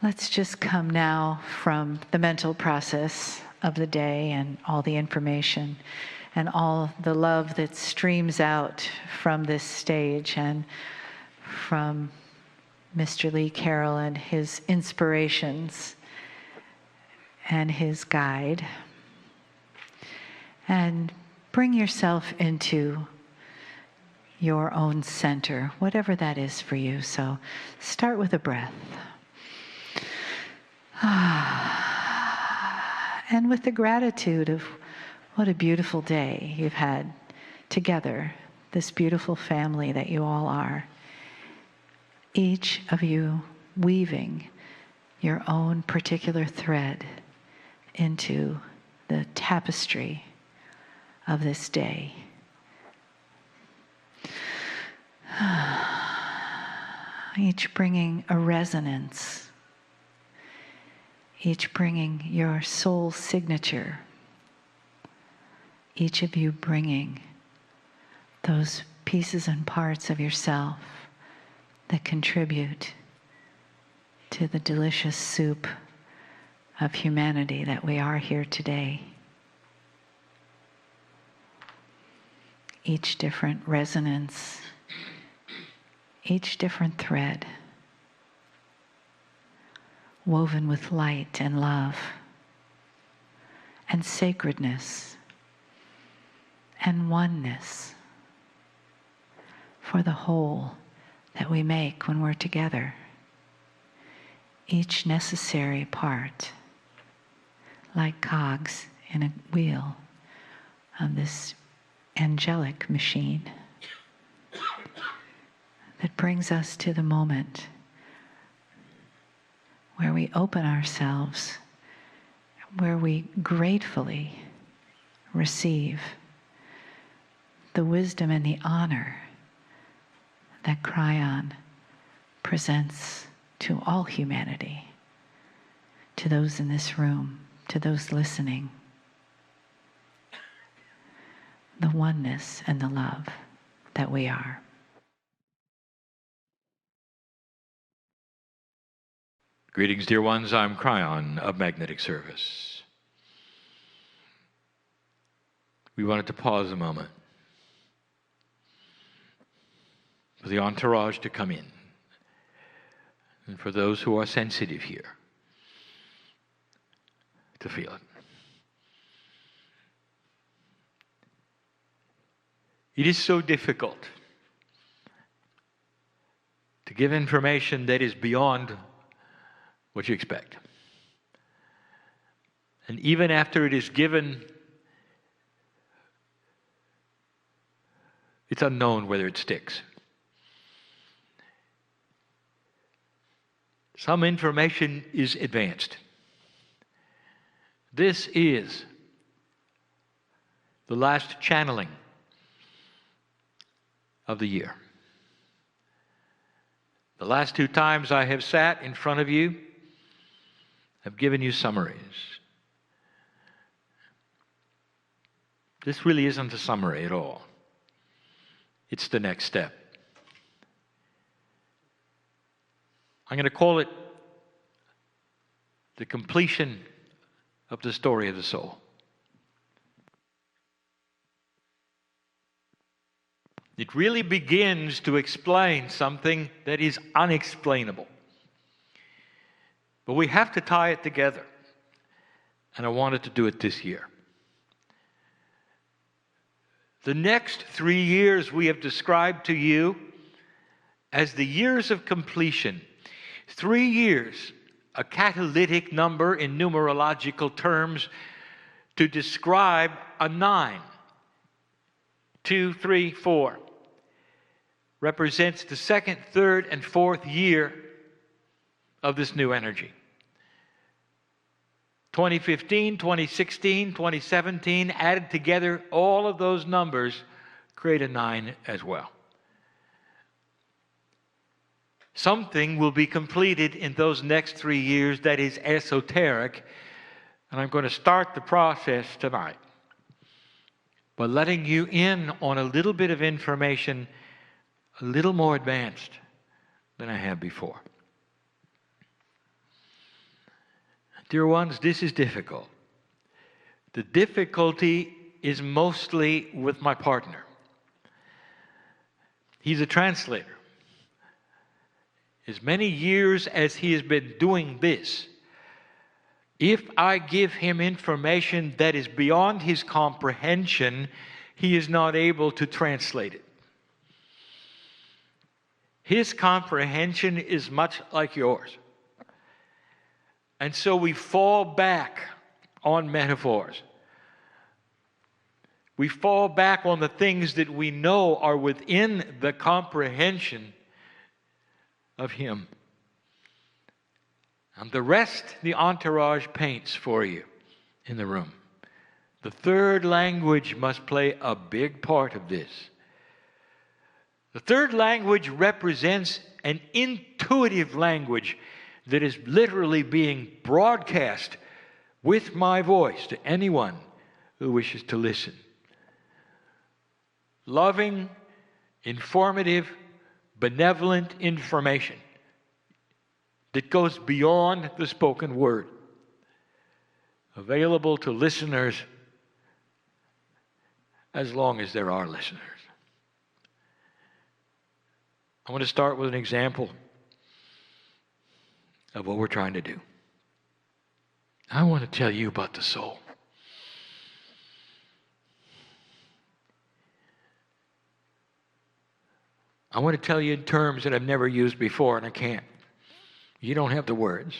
Let's just come now from the mental process of the day and all the information and all the love that streams out from this stage and from Mr. Lee Carroll and his inspirations and his guide. And bring yourself into your own center, whatever that is for you. So start with a breath. And with the gratitude of what a beautiful day you've had together, this beautiful family that you all are. Each of you weaving your own particular thread into the tapestry of this day. Each bringing a resonance, each bringing your soul signature, each of you bringing those pieces and parts of yourself that contribute to the delicious soup of humanity that we are here today. Each different resonance, each different thread, woven with light and love and sacredness and oneness for the whole that we make when we're together. Each necessary part, like cogs in a wheel of this angelic machine that brings us to the moment where we open ourselves, where we gratefully receive the wisdom and the honor that Kryon presents to all humanity, to those in this room, to those listening. The oneness and the love that we are. Greetings, dear ones. I'm Kryon of Magnetic Service. We wanted to pause a moment for the entourage to come in, and for those who are sensitive here to feel it. It is so difficult to give information that is beyond what you expect. And even after it is given, it's unknown whether it sticks. Some information is advanced. This is the last channeling of the year. The last 2 times I have sat in front of you, I've given you summaries. This really isn't a summary at all. It's the next step. I'm going to call it the completion of the story of the soul. It really begins to explain something that is unexplainable. But we have to tie it together. And I wanted to do it this year. The next 3 years we have described to you as the years of completion. 3 years, a catalytic number in numerological terms to describe a 9. 2, 3, 4 represents the 2nd, 3rd, and 4th year of this new energy. 2015, 2016, 2017, added together, all of those numbers create a 9 as well. Something will be completed in those next 3 years that is esoteric, and I'm going to start the process tonight by letting you in on a little bit of information a little more advanced than I have before. Dear ones, this is difficult. The difficulty is mostly with my partner. He's a translator. As many years as he has been doing this, if I give him information that is beyond his comprehension, he is not able to translate it. His comprehension is much like yours. And so we fall back on metaphors. We fall back on the things that we know are within the comprehension of him. And the rest, the entourage paints for you in the room. The third language must play a big part of this. The third language represents an intuitive language that is literally being broadcast with my voice to anyone who wishes to listen. Loving, informative, benevolent information that goes beyond the spoken word, available to listeners as long as there are listeners. I want to start with an example of what we're trying to do. I want to tell you about the soul. I want to tell you in terms that I've never used before, and I can't. You don't have the words.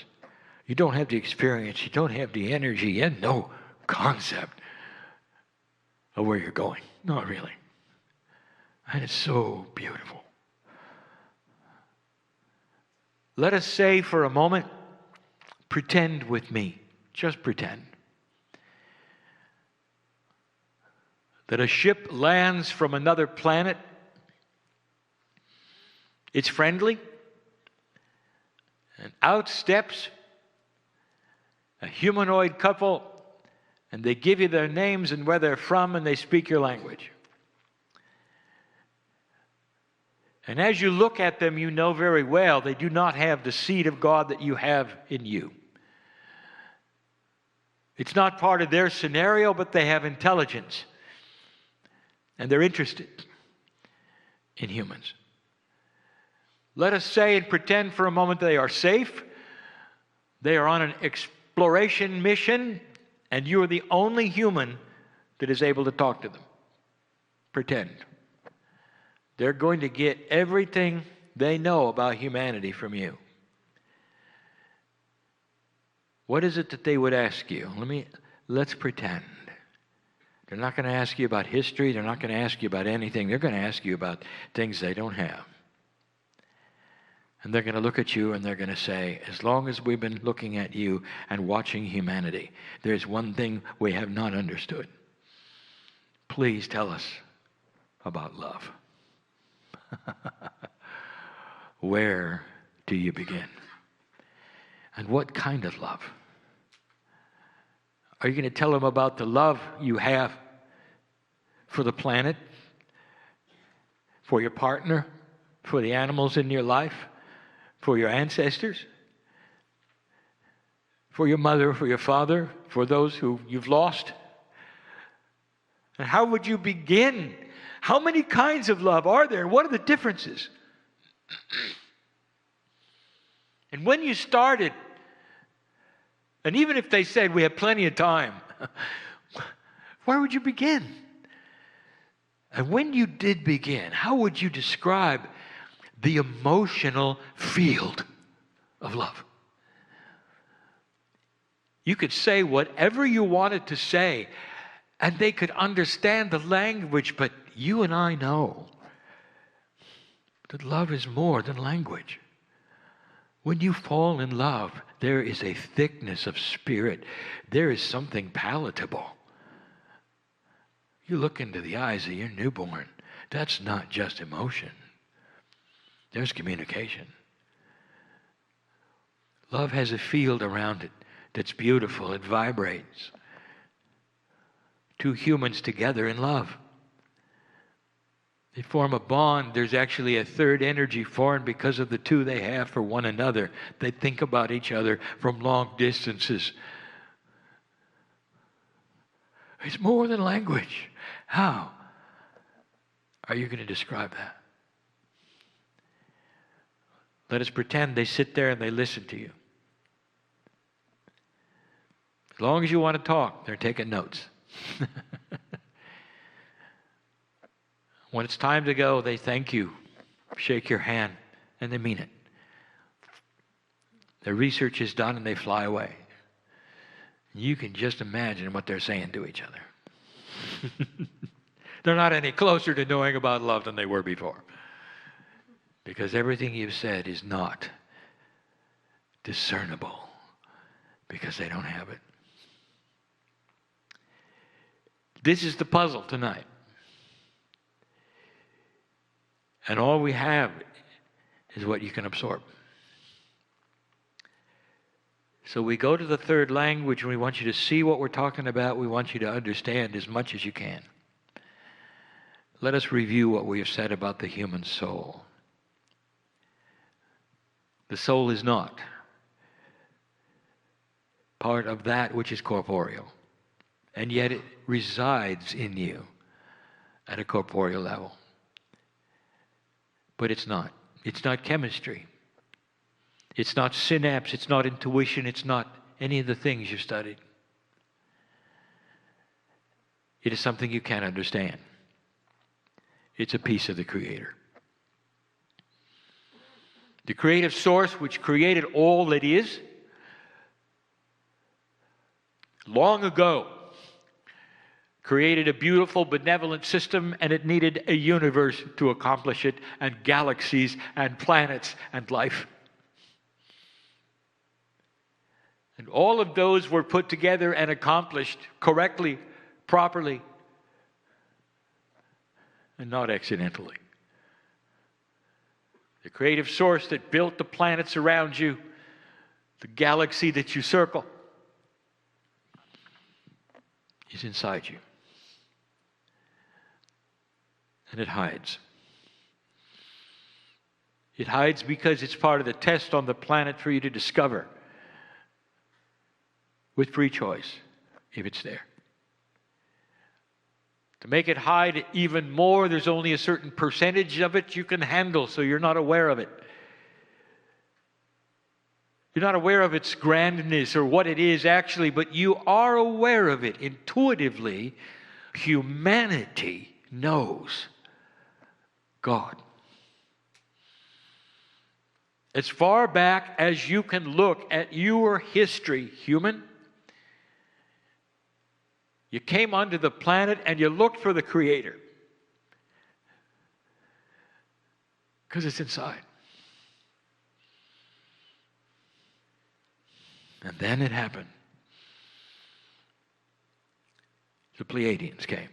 You don't have the experience. You don't have the energy and no concept of where you're going. Not really. And it's so beautiful. Let us say for a moment, pretend with me. Just pretend. That a ship lands from another planet. It's friendly. And out steps a humanoid couple, and they give you their names and where they're from, and they speak your language. And as you look at them, you know very well they do not have the seed of God that you have in you. It's not part of their scenario, but they have intelligence. And they're interested in humans. Let us say and pretend for a moment they are safe. They are on an exploration mission, and you are the only human that is able to talk to them. Pretend. They're going to get everything they know about humanity from you. What is it that they would ask you? Let's pretend. They're not going to ask you about history. They're not going to ask you about anything. They're going to ask you about things they don't have. And they're going to look at you and they're going to say, as long as we've been looking at you and watching humanity, there's one thing we have not understood. Please tell us about love. Where do you begin? And what kind of love? Are you going to tell them about the love you have for the planet, for your partner, for the animals in your life, for your ancestors, for your mother, for your father, for those who you've lost? And how would you begin? How many kinds of love are there? What are the differences? And when you started, and even if they said we have plenty of time, where would you begin? And when you did begin, how would you describe the emotional field of love? You could say whatever you wanted to say, and they could understand the language, but you and I know that love is more than language. When you fall in love, there is a thickness of spirit. There is something palatable. You look into the eyes of your newborn. That's not just emotion. There's communication. Love has a field around it that's beautiful. It vibrates. Two humans together in love. They form a bond. There's actually a third energy formed because of the two they have for one another. They think about each other from long distances. It's more than language. How are you going to describe that? Let us pretend they sit there and they listen to you. As long as you want to talk, they're taking notes. When it's time to go, they thank you, shake your hand, and they mean it. Their research is done and they fly away. You can just imagine what they're saying to each other. They're not any closer to knowing about love than they were before. Because everything you've said is not discernible because they don't have it. This is the puzzle tonight. And all we have is what you can absorb. So we go to the third language and we want you to see what we're talking about. We want you to understand as much as you can. Let us review what we have said about the human soul. The soul is not part of that which is corporeal, and yet it resides in you at a corporeal level. But it's not. It's not chemistry. It's not synapse. It's not intuition. It's not any of the things you've studied. It is something you can't understand. It's a piece of the Creator. The creative source which created all that is, long ago, created a beautiful, benevolent system, and it needed a universe to accomplish it, and galaxies, and planets, and life. And all of those were put together and accomplished correctly, properly, and not accidentally. The creative source that built the planets around you, the galaxy that you circle, is inside you. And it hides. It hides because it's part of the test on the planet for you to discover with free choice if it's there. To make it hide even more, there's only a certain percentage of it you can handle, so you're not aware of it. You're not aware of its grandness or what it is actually, but you are aware of it intuitively. Humanity knows God. As far back as you can look at your history, human, you came onto the planet and you looked for the Creator. Because it's inside. And then it happened. The Pleiadians came.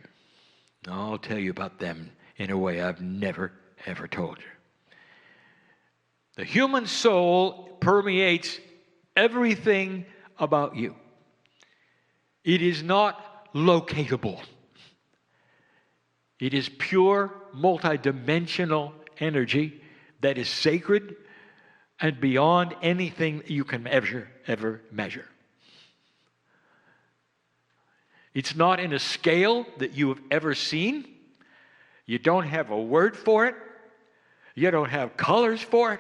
I'll tell you about them in a way I've never, ever told you. The human soul permeates everything about you. It is not locatable. It is pure, multidimensional energy that is sacred and beyond anything you can ever measure. It's not in a scale that you have ever seen. You don't have a word for it. You don't have colors for it.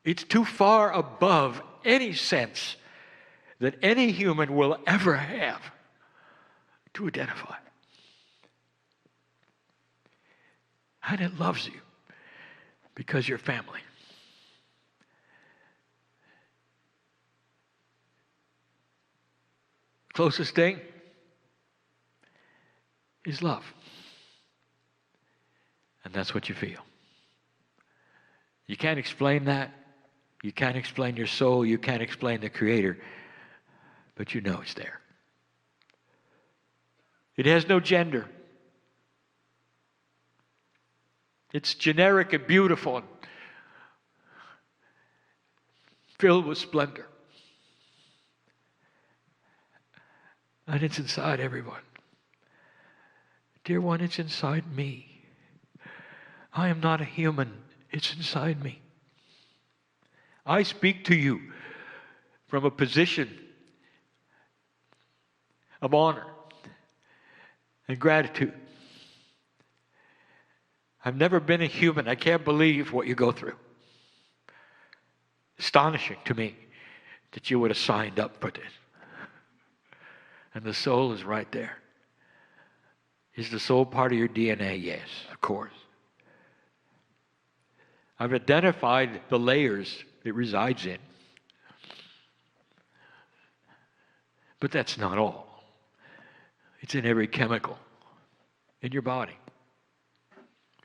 It's too far above any sense that any human will ever have to identify. And it loves you because you're family. Closest thing is love. And that's what you feel. You can't explain that. You can't explain your soul. You can't explain the Creator. But you know it's there. It has no gender. It's generic and beautiful and filled with splendor. And it's inside everyone. Dear one, it's inside me. I am not a human. It's inside me. I speak to you from a position of honor and gratitude. I've never been a human. I can't believe what you go through. Astonishing to me that you would have signed up for this. And the soul is right there. Is the soul part of your DNA? Yes, of course. I've identified the layers it resides in. But that's not all. It's in every chemical in your body.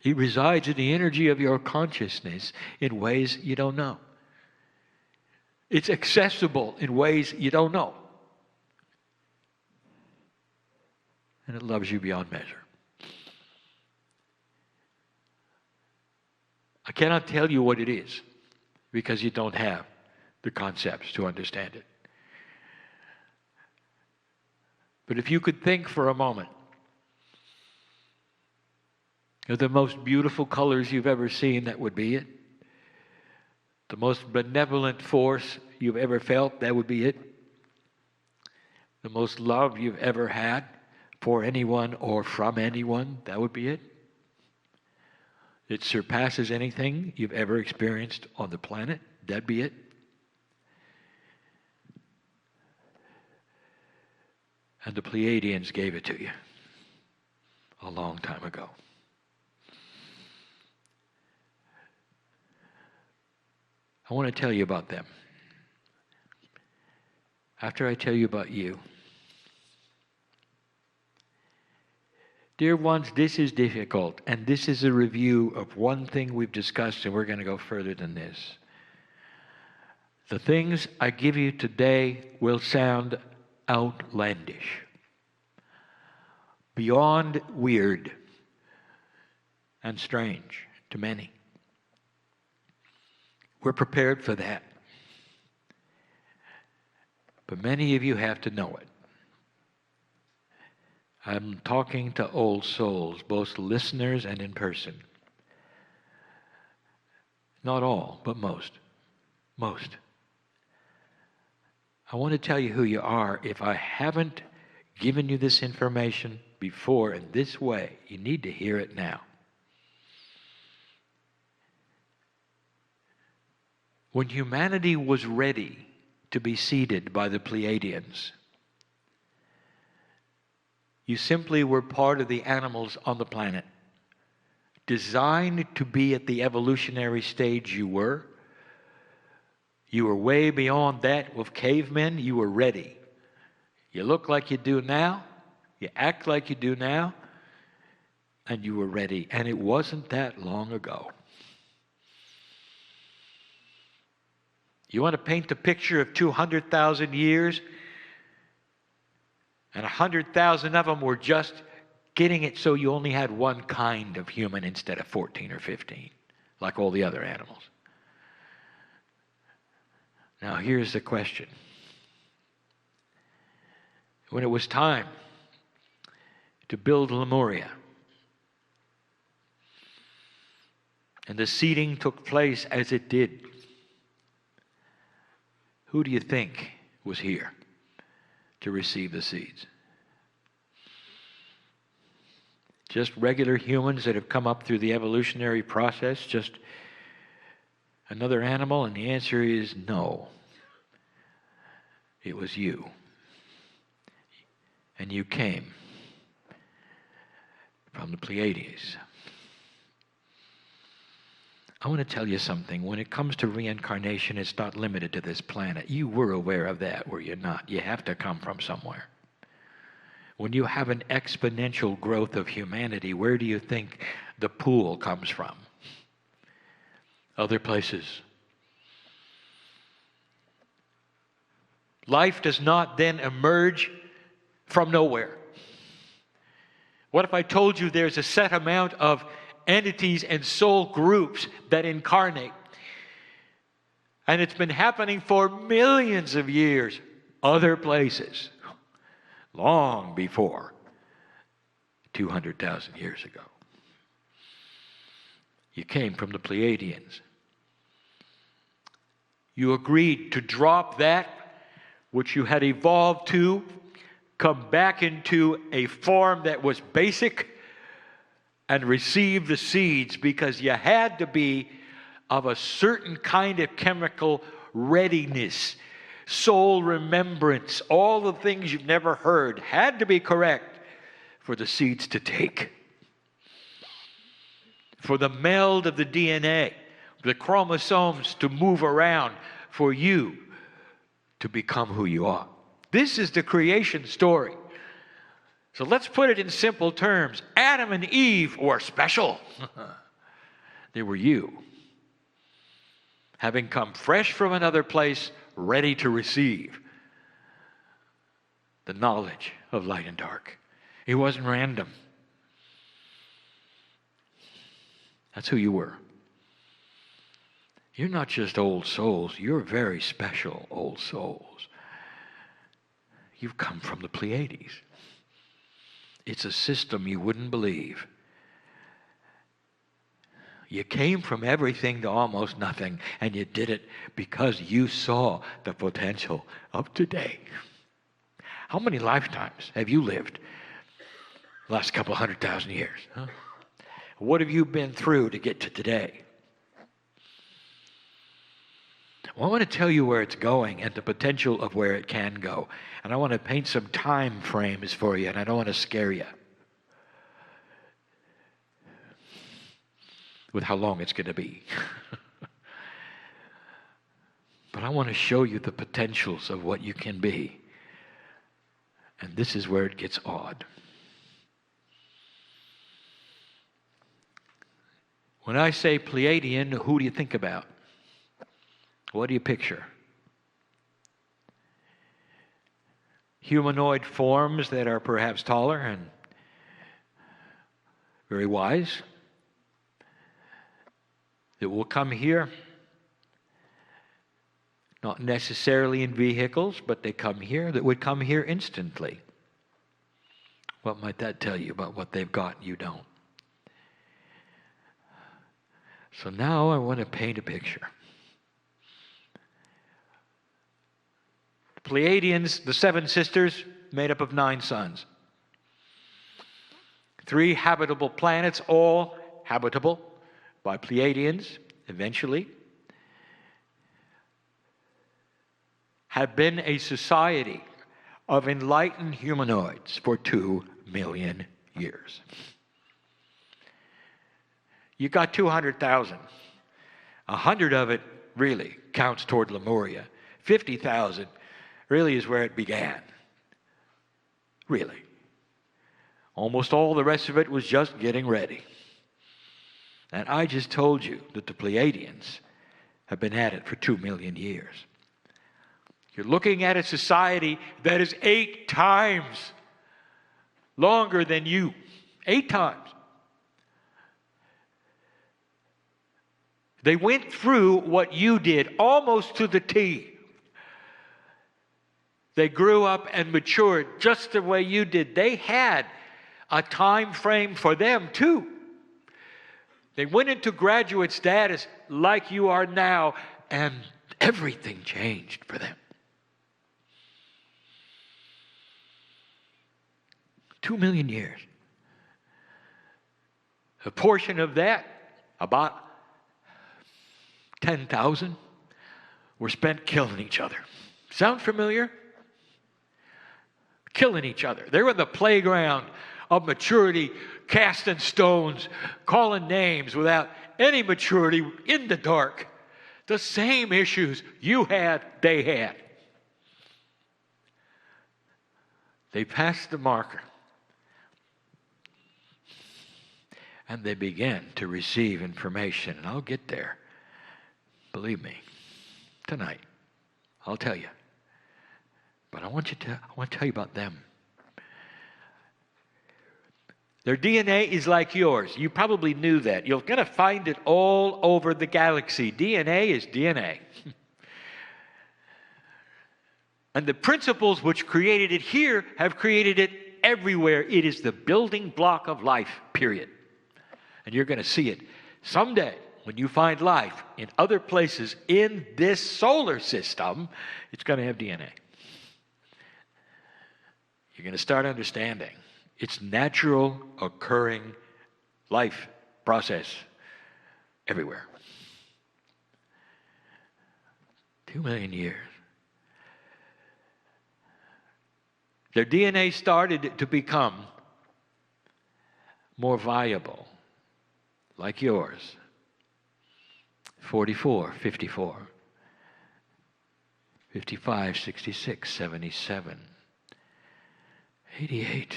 It resides in the energy of your consciousness in ways you don't know. It's accessible in ways you don't know. And it loves you beyond measure. I cannot tell you what it is because you don't have the concepts to understand it. But if you could think for a moment of the most beautiful colors you've ever seen, that would be it. The most benevolent force you've ever felt, that would be it. The most love you've ever had for anyone or from anyone, that would be it. It surpasses anything you've ever experienced on the planet, that'd be it. And the Pleiadians gave it to you a long time ago. I want to tell you about them. After I tell you about you. Dear ones, this is difficult, and this is a review of one thing we've discussed, and we're going to go further than this. The things I give you today will sound outlandish, beyond weird and strange to many. We're prepared for that. But many of you have to know it. I'm talking to old souls, both listeners and in person. Not all, but most. Most. I want to tell you who you are. If I haven't given you this information before in this way, you need to hear it now. When humanity was ready to be seeded by the Pleiadians, you simply were part of the animals on the planet, designed to be at the evolutionary stage you were. You were way beyond that with cavemen. You were ready. You look like you do now. You act like you do now. And you were ready. And it wasn't that long ago. You want to paint the picture of 200,000 years? And 100,000 of them were just getting it so you only had one kind of human instead of 14 or 15, like all the other animals. Now here's the question. When it was time to build Lemuria, and the seeding took place as it did, who do you think was here to receive the seeds? Just regular humans that have come up through the evolutionary process? Just another animal? And the answer is no. It was you. And you came from the Pleiades. I want to tell you something. When it comes to reincarnation, it's not limited to this planet. You were aware of that, were you not? You have to come from somewhere. When you have an exponential growth of humanity, where do you think the pool comes from? Other places. Life does not then emerge from nowhere. What if I told you there's a set amount of entities and soul groups that incarnate? And it's been happening for millions of years, other places, long before 200,000 years ago. You came from the Pleiadians. You agreed to drop that which you had evolved to, come back into a form that was basic, and receive the seeds because you had to be of a certain kind of chemical readiness, soul remembrance, all the things you've never heard had to be correct for the seeds to take. For the meld of the DNA, the chromosomes to move around, for you to become who you are. This is the creation story. So let's put it in simple terms. Adam and Eve were special. They were you, having come fresh from another place, ready to receive the knowledge of light and dark. It wasn't random. That's who you were. You're not just old souls. You're very special old souls. You've come from the Pleiades. It's a system you wouldn't believe. You came from everything to almost nothing, and you did it because you saw the potential of today. How many lifetimes have you lived the last couple 100,000 years? Huh? What have you been through to get to today? Well, I want to tell you where it's going and the potential of where it can go. And I want to paint some time frames for you, and I don't want to scare you with how long it's going to be. But I want to show you the potentials of what you can be. And this is where it gets odd. When I say Pleiadian, who do you think about? What do you picture? Humanoid forms that are perhaps taller and very wise, that will come here, not necessarily in vehicles, but they come here, that would come here instantly. What might that tell you about what they've got and you don't? So now I want to paint a picture. Pleiadians, the 7 sisters, made up of 9 sons. 3 habitable planets, all habitable by Pleiadians, eventually, had been a society of enlightened humanoids for 2 million years. You got 200,000. 100 of it really counts toward Lemuria. 50,000 really is where it began. Really. Almost all the rest of it was just getting ready. And I just told you that the Pleiadians have been at it for 2 million years. You're looking at a society that is 8 times longer than you. 8 times. They went through what you did almost to the T. They grew up and matured just the way you did. They had a time frame for them too. They went into graduate status like you are now, and everything changed for them. 2 million years. A portion of that, about 10,000, were spent killing each other. Sound familiar? Killing each other. They were in the playground of maturity, casting stones, calling names without any maturity, in the dark. The same issues you had, they had. They passed the marker. And they began to receive information. And I'll get there. Believe me. Tonight. I'll tell you. But I want to tell you about them. Their DNA is like yours. You probably knew that. You're going to find it all over the galaxy. DNA is DNA. And the principles which created it here have created it everywhere. It is the building block of life, period. And you're going to see it someday, when you find life in other places in this solar system, it's going to have DNA. You're going to start understanding it's natural occurring life process everywhere. 2 million years. Their DNA started to become more viable, like yours. 44, 54, 55, 66, 77, 88.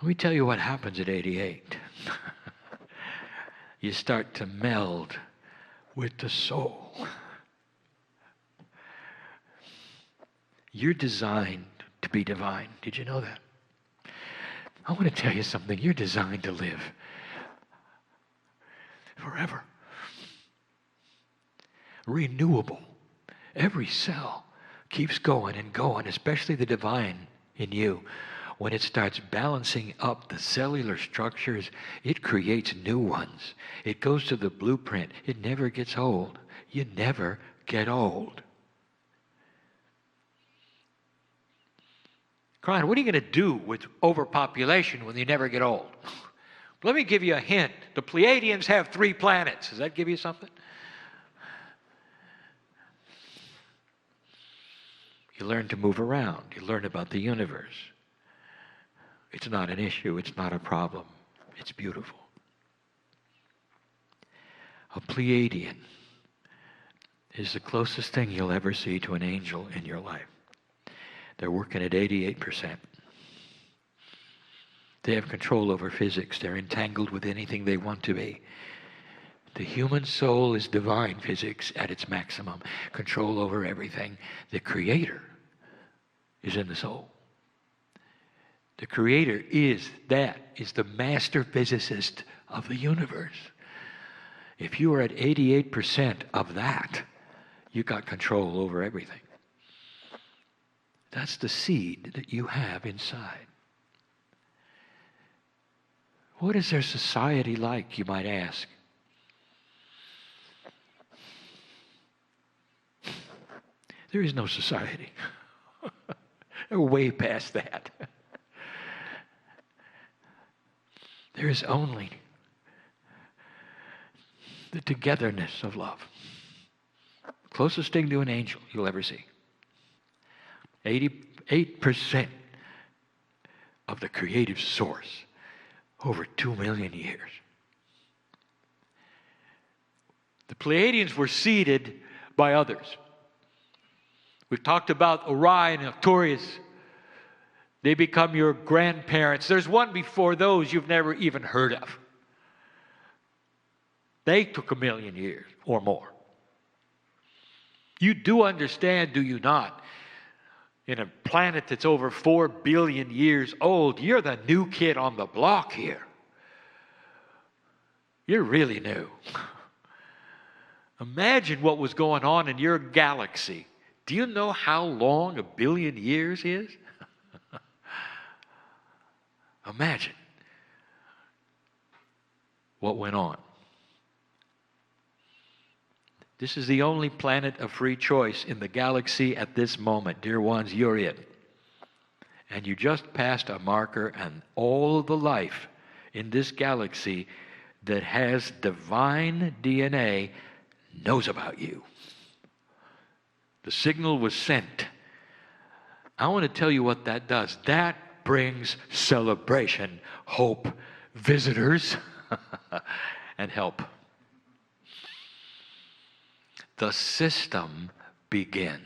Let me tell you what happens at 88. You start to meld with the soul. You're designed to be divine. Did you know that? I want to tell you something. You're designed to live forever. Renewable. Every cell keeps going and going, especially the divine in you. When it starts balancing up the cellular structures, it creates new ones. It goes to the blueprint. It never gets old. You never get old. Kryon, what are you going to do with overpopulation when you never get old? Let me give you a hint. The Pleiadians have 3 planets. Does that give you something? You learn to move around. You learn about the universe. It's not an issue. It's not a problem. It's beautiful. A Pleiadian is the closest thing you'll ever see to an angel in your life. They're working at 88%. They have control over physics. They're entangled with anything they want to be. The human soul is divine physics at its maximum. Control over everything. The Creator is in the soul. The Creator is the master physicist of the universe. If you are at 88% of that, you got control over everything. That's the seed that you have inside. What is their society like, you might ask? There is no society. They're way past that. There is only the togetherness of love. Closest thing to an angel you'll ever see. 88% of the creative source over 2 million years. The Pleiadians were seeded by others. We've talked about Orion and Arcturus. They become your grandparents. There's one before those you've never even heard of. They took 1 million years or more. You do understand, do you not? In a planet that's over 4 billion years old, you're the new kid on the block here. You're really new. Imagine what was going on in your galaxy. Do you know how long 1 billion years is? Imagine what went on. This is the only planet of free choice in the galaxy at this moment. Dear ones, you're it. And you just passed a marker, and all the life in this galaxy that has divine DNA knows about you. The signal was sent. I want to tell you what that does. That brings celebration, hope, visitors, and help. The system begins.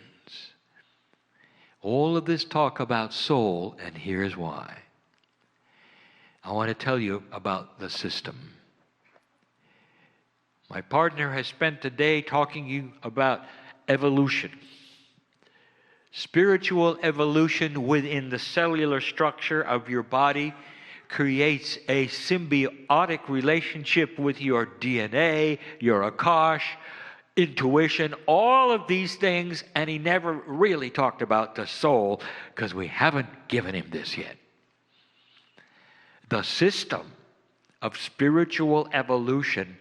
All of this talk about soul, and here's why. I want to tell you about the system. My partner has spent the day talking to you about evolution. Spiritual evolution within the cellular structure of your body creates a symbiotic relationship with your DNA, your Akash, intuition, all of these things, and he never really talked about the soul because we haven't given him this yet. The system of spiritual evolution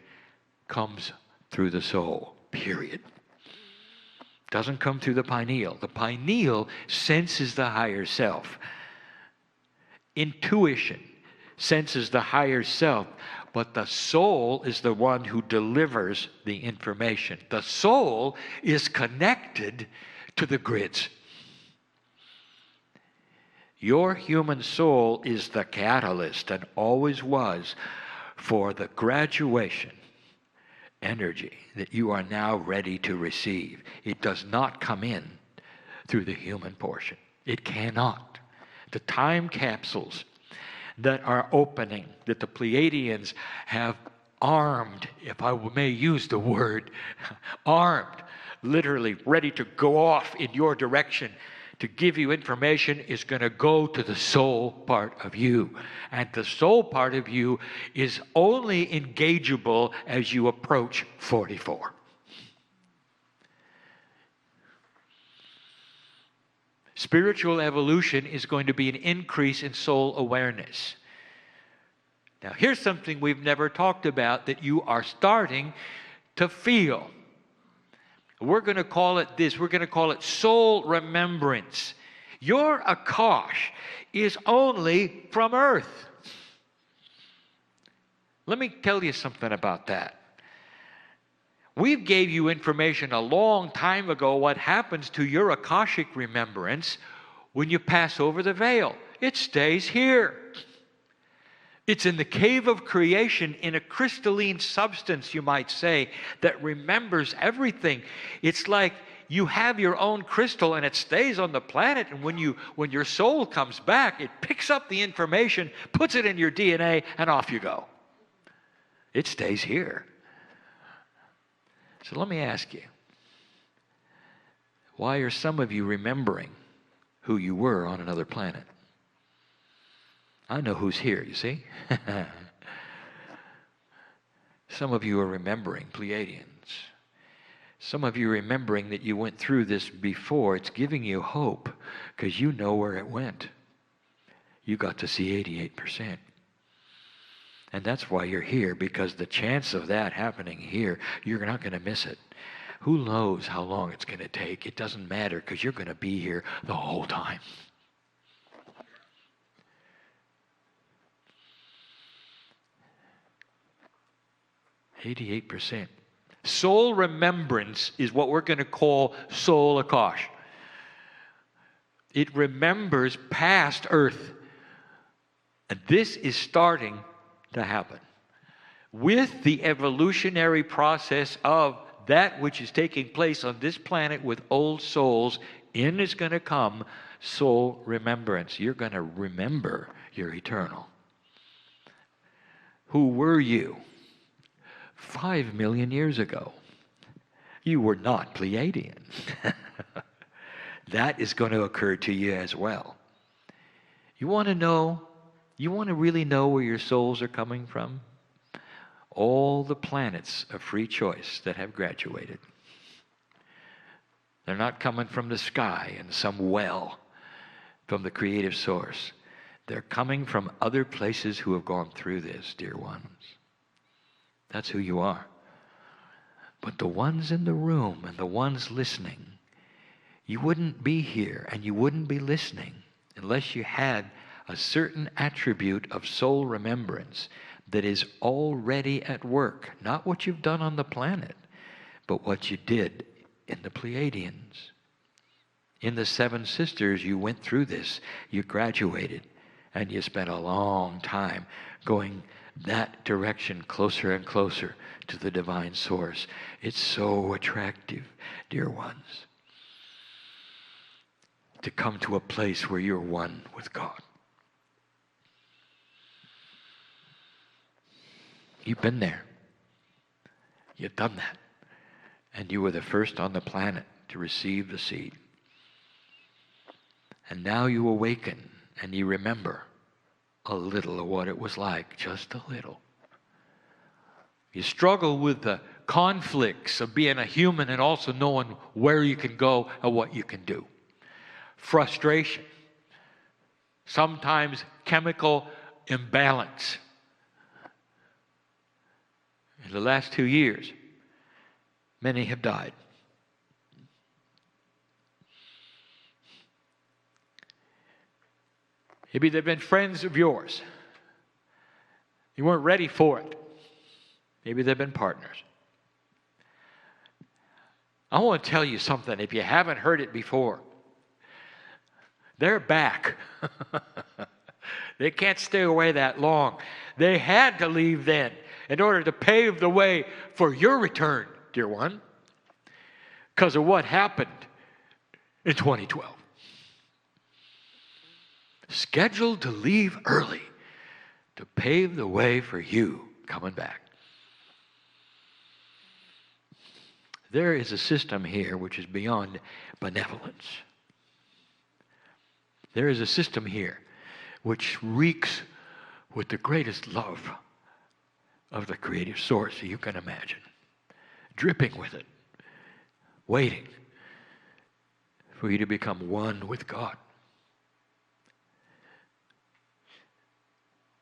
comes through the soul, period. Doesn't come through the pineal. The pineal senses the higher self. Intuition senses the higher self, but the soul is the one who delivers the information. The soul is connected to the grids. Your human soul is the catalyst, and always was, for the graduation energy that you are now ready to receive. It does not come in through the human portion. It cannot. The time capsules that are opening, that the Pleiadians have armed, if I may use the word, armed, literally ready to go off in your direction to give you information, is going to go to the soul part of you. And the soul part of you is only engageable as you approach 44. Spiritual evolution is going to be an increase in soul awareness. Now, here's something we've never talked about that you are starting to feel. We're going to call it this. We're going to call it soul remembrance. Your Akash is only from Earth. Let me tell you something about that. We gave you information a long time ago what happens to your Akashic remembrance when you pass over the veil. It stays here. It's in the cave of creation, in a crystalline substance, you might say, that remembers everything. It's like you have your own crystal and it stays on the planet, and when your soul comes back, it picks up the information, puts it in your DNA, and off you go. It stays here. So let me ask you, why are some of you remembering who you were on another planet? I know who's here, you see? Some of you are remembering Pleiadians. Some of you are remembering that you went through this before. It's giving you hope because you know where it went. You got to see 88%. And that's why you're here, because the chance of that happening here, you're not going to miss it. Who knows how long it's going to take? It doesn't matter because you're going to be here the whole time. %. Soul remembrance is what we're going to call soul Akash. It remembers past Earth. And this is starting to happen. With the evolutionary process of that which is taking place on this planet with old souls, in is going to come soul remembrance. You're going to remember your eternal. Who were you 5 million years ago? You were not Pleiadian. That is going to occur to you as well. You want to know? You want to really know where your souls are coming from? All the planets of free choice that have graduated. They're not coming from the sky in some well from the creative source. They're coming from other places who have gone through this, dear ones. That's who you are. But the ones in the room and the ones listening, you wouldn't be here and you wouldn't be listening unless you had a certain attribute of soul remembrance that is already at work. Not what you've done on the planet, but what you did in the Pleiadians. In the Seven Sisters, you went through this. You graduated, and you spent a long time going that direction, closer and closer to the divine source. It's so attractive, dear ones, to come to a place where you're one with God. You've been there. You've done that. And you were the first on the planet to receive the seed. And now you awaken and you remember a little of what it was like, just a little. You struggle with the conflicts of being a human and also knowing where you can go and what you can do. Frustration. Sometimes chemical imbalance. In the last 2 years, many have died. Maybe they've been friends of yours. You weren't ready for it. Maybe they've been partners. I want to tell you something if you haven't heard it before. They're back. They can't stay away that long. They had to leave then in order to pave the way for your return, dear one, because of what happened in 2012. Scheduled to leave early to pave the way for you coming back. There is a system here which is beyond benevolence. There is a system here which reeks with the greatest love of the creative source you can imagine, dripping with it, waiting for you to become one with God.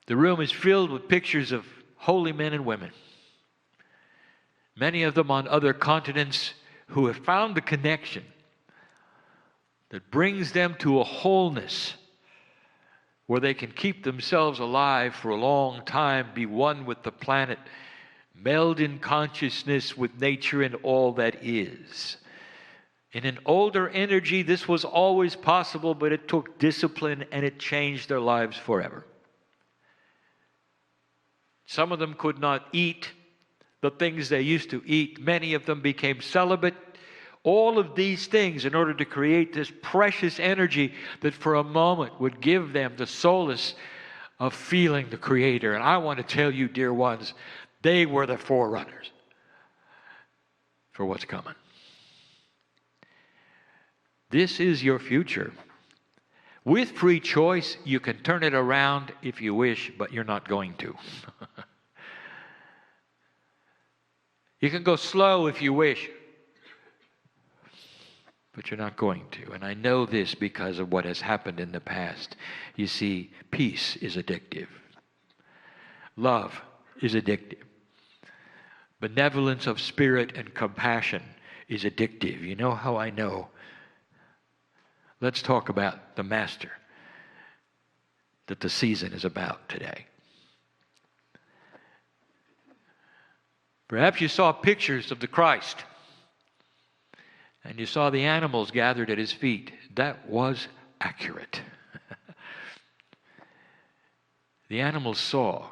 The room is filled with pictures of holy men and women, many of them on other continents, who have found the connection that brings them to a wholeness where they can keep themselves alive for a long time, be one with the planet, meld in consciousness with nature and all that is. In an older energy, this was always possible, but it took discipline and it changed their lives forever. Some of them could not eat the things they used to eat. Many of them became celibate. All of these things in order to create this precious energy that for a moment would give them the solace of feeling the Creator. And I want to tell you, dear ones, they were the forerunners for what's coming. This is your future. With free choice, you can turn it around if you wish, but you're not going to. You can go slow if you wish, but you're not going to. And I know this because of what has happened in the past. You see, peace is addictive. Love is addictive. Benevolence of spirit and compassion is addictive. You know how I know? Let's talk about the master that the season is about today. Perhaps you saw pictures of the Christ, and you saw the animals gathered at his feet. That was accurate. The animals saw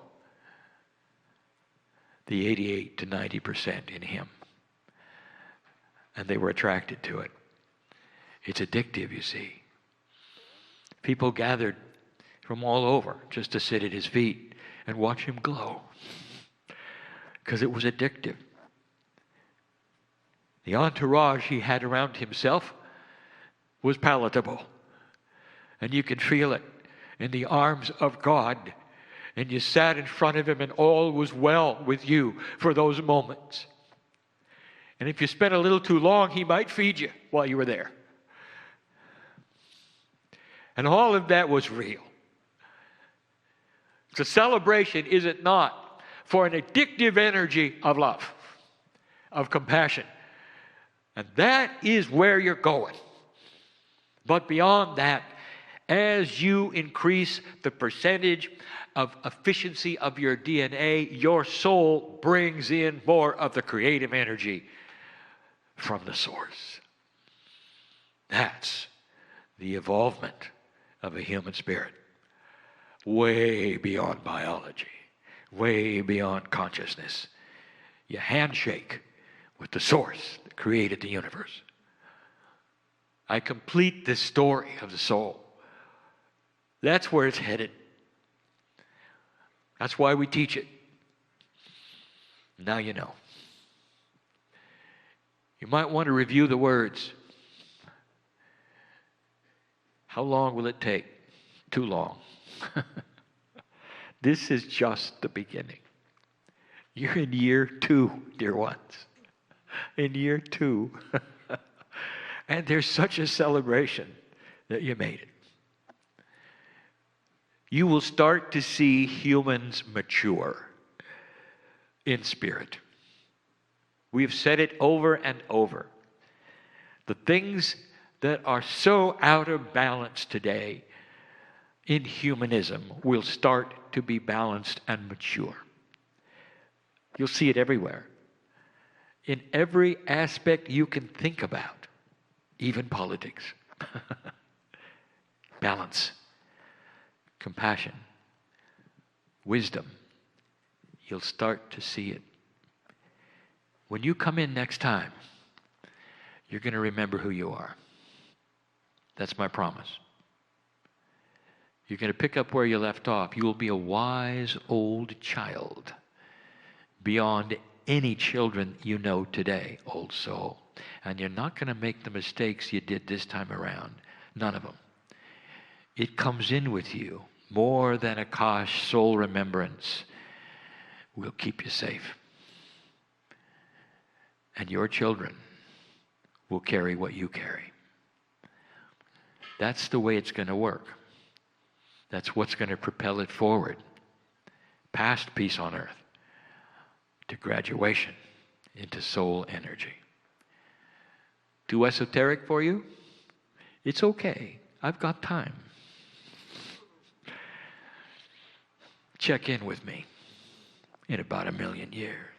the 88 to 90% in him, and they were attracted to it. It's addictive, you see. People gathered from all over just to sit at his feet and watch him glow, because it was addictive. The entourage he had around himself was palatable. And you could feel it in the arms of God. And you sat in front of him and all was well with you for those moments. And if you spent a little too long, he might feed you while you were there. And all of that was real. It's a celebration, is it not, for an addictive energy of love, of compassion. And that is where you're going. But beyond that, as you increase the percentage of efficiency of your DNA, your soul brings in more of the creative energy from the source. That's the evolvement of a human spirit. Way beyond biology. Way beyond consciousness. You handshake with the source that created the universe. I complete this story of the soul. That's where it's headed. That's why we teach it. Now you know. You might want to review the words. How long will it take? Too long. This is just the beginning. You're in year 2, dear ones. In year 2. And there's such a celebration that you made it. You will start to see humans mature in spirit. We've said it over and over. The things that are so out of balance today in humanism will start to be balanced and mature. You'll see it everywhere. In every aspect you can think about, even politics. Balance, compassion, wisdom. You'll start to see it. When you come in next time, you're going to remember who you are. That's my promise. You're going to pick up where you left off. You will be a wise old child beyond any children you know today, old soul. And you're not going to make the mistakes you did this time around. None of them. It comes in with you more than a Kosh soul remembrance will keep you safe. And your children will carry what you carry. That's the way it's going to work. That's what's going to propel it forward. Past peace on earth to graduation into soul energy. Too esoteric for you? It's okay. I've got time. Check in with me in about 1,000,000 years.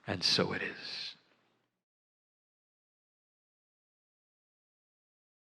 And so it is.